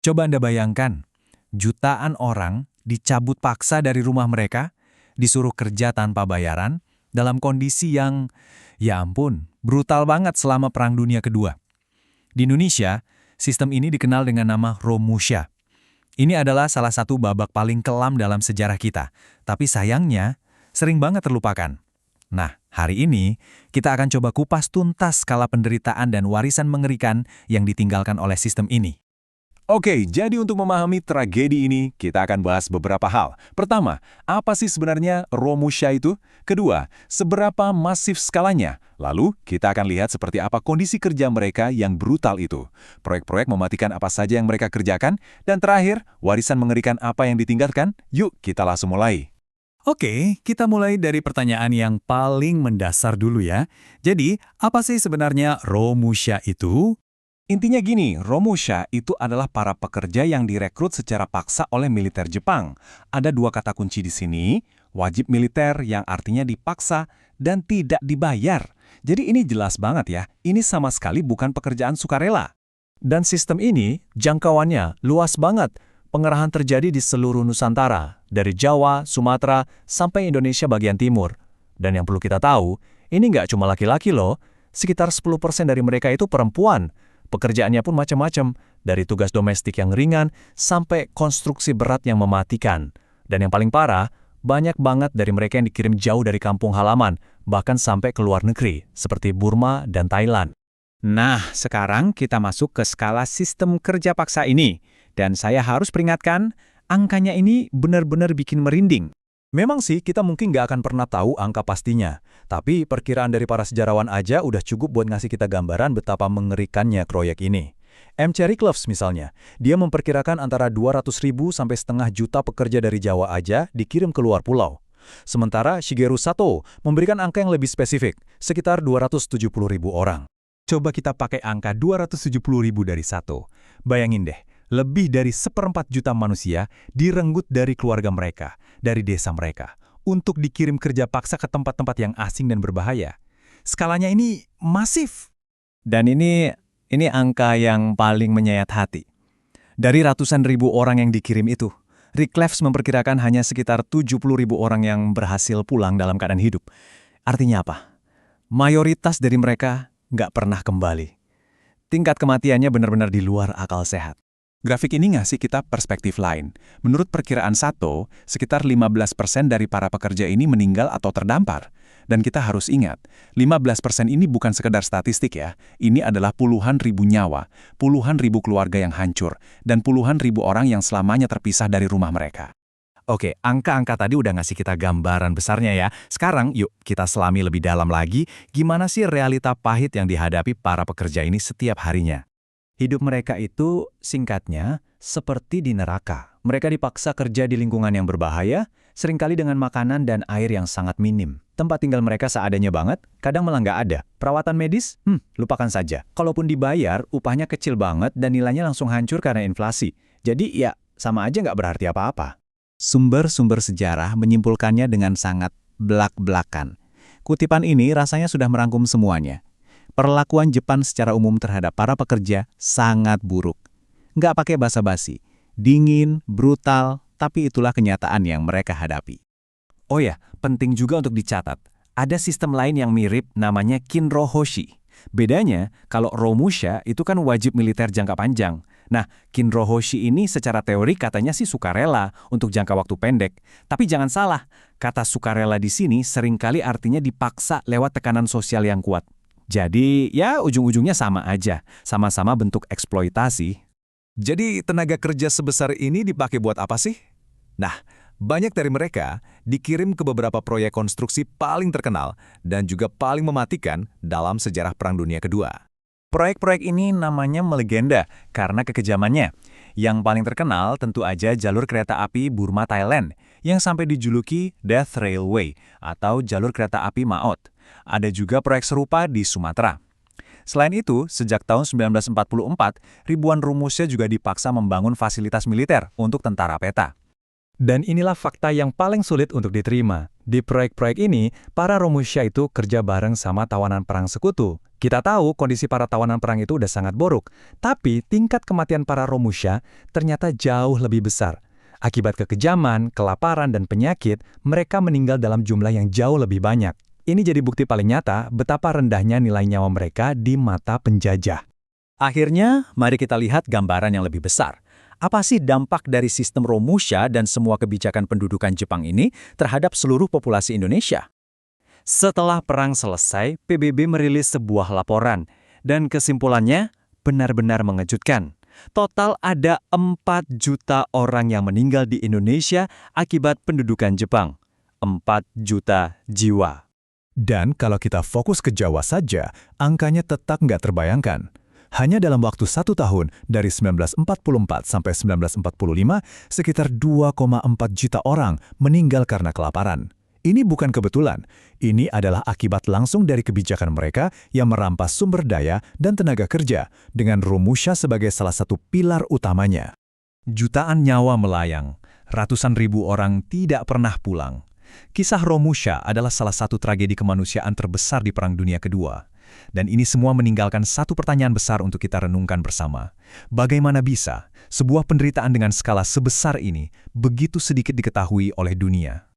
Coba Anda bayangkan, jutaan orang dicabut paksa dari rumah mereka, disuruh kerja tanpa bayaran, dalam kondisi yang, ya ampun, brutal banget selama Perang Dunia Kedua. Di Indonesia, sistem ini dikenal dengan nama Romusha. Ini adalah salah satu babak paling kelam dalam sejarah kita, tapi sayangnya sering banget terlupakan. Nah, hari ini kita akan coba kupas tuntas skala penderitaan dan warisan mengerikan yang ditinggalkan oleh sistem ini. Oke, jadi untuk memahami tragedi ini, kita akan bahas beberapa hal. Pertama, apa sih sebenarnya Romusha itu? Kedua, seberapa masif skalanya? Lalu, kita akan lihat seperti apa kondisi kerja mereka yang brutal itu. Proyek-proyek mematikan apa saja yang mereka kerjakan. Dan terakhir, warisan mengerikan apa yang ditinggalkan? Yuk, kita langsung mulai. Oke, kita mulai dari pertanyaan yang paling mendasar dulu ya. Jadi, apa sih sebenarnya Romusha itu? Intinya gini, Romusha itu adalah para pekerja yang direkrut secara paksa oleh militer Jepang. Ada dua kata kunci di sini, wajib militer yang artinya dipaksa dan tidak dibayar. Jadi ini jelas banget ya, ini sama sekali bukan pekerjaan sukarela. Dan sistem ini jangkauannya luas banget. Pengerahan terjadi di seluruh Nusantara, dari Jawa, Sumatera, sampai Indonesia bagian timur. Dan yang perlu kita tahu, ini nggak cuma laki-laki loh, sekitar 10% dari mereka itu perempuan. Pekerjaannya pun macam-macam, dari tugas domestik yang ringan sampai konstruksi berat yang mematikan. Dan yang paling parah, banyak banget dari mereka yang dikirim jauh dari kampung halaman, bahkan sampai ke luar negeri, seperti Burma dan Thailand. Nah, sekarang kita masuk ke skala sistem kerja paksa ini. Dan saya harus peringatkan, angkanya ini benar-benar bikin merinding. Memang sih kita mungkin nggak akan pernah tahu angka pastinya, tapi perkiraan dari para sejarawan aja udah cukup buat ngasih kita gambaran betapa mengerikannya proyek ini. M. Cherrycloves misalnya, dia memperkirakan antara 200.000 sampai setengah juta pekerja dari Jawa aja dikirim ke luar pulau. Sementara Shigeru Sato memberikan angka yang lebih spesifik, sekitar 270.000 orang. Coba kita pakai angka 270.000 dari Sato. Bayangin deh, lebih dari 1/4 juta manusia direnggut dari keluarga mereka, dari desa mereka, untuk dikirim kerja paksa ke tempat-tempat yang asing dan berbahaya. Skalanya ini masif. Dan ini angka yang paling menyayat hati. Dari ratusan ribu orang yang dikirim itu, Rick-Cleves memperkirakan hanya sekitar 70.000 orang yang berhasil pulang dalam keadaan hidup. Artinya apa? Mayoritas dari mereka nggak pernah kembali. Tingkat kematiannya benar-benar di luar akal sehat. Grafik ini ngasih kita perspektif lain. Menurut perkiraan Sato, sekitar 15% dari para pekerja ini meninggal atau terdampar. Dan kita harus ingat, 15% ini bukan sekedar statistik ya. Ini adalah puluhan ribu nyawa, puluhan ribu keluarga yang hancur, dan puluhan ribu orang yang selamanya terpisah dari rumah mereka. Oke, angka-angka tadi udah ngasih kita gambaran besarnya ya. Sekarang yuk kita selami lebih dalam lagi, gimana sih realita pahit yang dihadapi para pekerja ini setiap harinya. Hidup mereka itu, singkatnya, seperti di neraka. Mereka dipaksa kerja di lingkungan yang berbahaya, seringkali dengan makanan dan air yang sangat minim. Tempat tinggal mereka seadanya banget, kadang malah nggak ada. Perawatan medis? Lupakan saja. Kalaupun dibayar, upahnya kecil banget dan nilainya langsung hancur karena inflasi. Jadi ya, sama aja nggak berarti apa-apa. Sumber-sumber sejarah menyimpulkannya dengan sangat belak-belakan. Kutipan ini rasanya sudah merangkum semuanya. Perlakuan Jepang secara umum terhadap para pekerja sangat buruk. Nggak pakai basa-basi, dingin, brutal, tapi itulah kenyataan yang mereka hadapi. Oh ya, penting juga untuk dicatat. Ada sistem lain yang mirip namanya Kinrohoshi. Bedanya, kalau Romusha itu kan wajib militer jangka panjang. Nah, Kinrohoshi ini secara teori katanya sih sukarela untuk jangka waktu pendek. Tapi jangan salah, kata sukarela di sini seringkali artinya dipaksa lewat tekanan sosial yang kuat. Jadi, ya ujung-ujungnya sama aja. Sama-sama bentuk eksploitasi. Jadi tenaga kerja sebesar ini dipakai buat apa sih? Nah, banyak dari mereka dikirim ke beberapa proyek konstruksi paling terkenal dan juga paling mematikan dalam sejarah Perang Dunia Kedua. Proyek-proyek ini namanya melegenda karena kekejamannya. Yang paling terkenal tentu aja jalur kereta api Burma-Thailand yang sampai dijuluki Death Railway atau jalur kereta api Maut. Ada juga proyek serupa di Sumatera. Selain itu, sejak tahun 1944, ribuan Romusha juga dipaksa membangun fasilitas militer untuk tentara peta. Dan inilah fakta yang paling sulit untuk diterima. Di proyek-proyek ini, para Romusha itu kerja bareng sama tawanan perang sekutu. Kita tahu kondisi para tawanan perang itu udah sangat buruk, tapi tingkat kematian para Romusha ternyata jauh lebih besar. Akibat kekejaman, kelaparan, dan penyakit, mereka meninggal dalam jumlah yang jauh lebih banyak. Ini jadi bukti paling nyata betapa rendahnya nilai nyawa mereka di mata penjajah. Akhirnya, mari kita lihat gambaran yang lebih besar. Apa sih dampak dari sistem Romusha dan semua kebijakan pendudukan Jepang ini terhadap seluruh populasi Indonesia? Setelah perang selesai, PBB merilis sebuah laporan, dan kesimpulannya benar-benar mengejutkan. Total ada 4 juta orang yang meninggal di Indonesia akibat pendudukan Jepang. 4 juta jiwa. Dan kalau kita fokus ke Jawa saja, angkanya tetap nggak terbayangkan. Hanya dalam waktu 1 tahun, dari 1944 sampai 1945, sekitar 2,4 juta orang meninggal karena kelaparan. Ini bukan kebetulan. Ini adalah akibat langsung dari kebijakan mereka yang merampas sumber daya dan tenaga kerja, dengan Romusha sebagai salah satu pilar utamanya. Jutaan nyawa melayang, ratusan ribu orang tidak pernah pulang. Kisah Romusha adalah salah satu tragedi kemanusiaan terbesar di Perang Dunia Kedua. Dan ini semua meninggalkan satu pertanyaan besar untuk kita renungkan bersama. Bagaimana bisa sebuah penderitaan dengan skala sebesar ini begitu sedikit diketahui oleh dunia?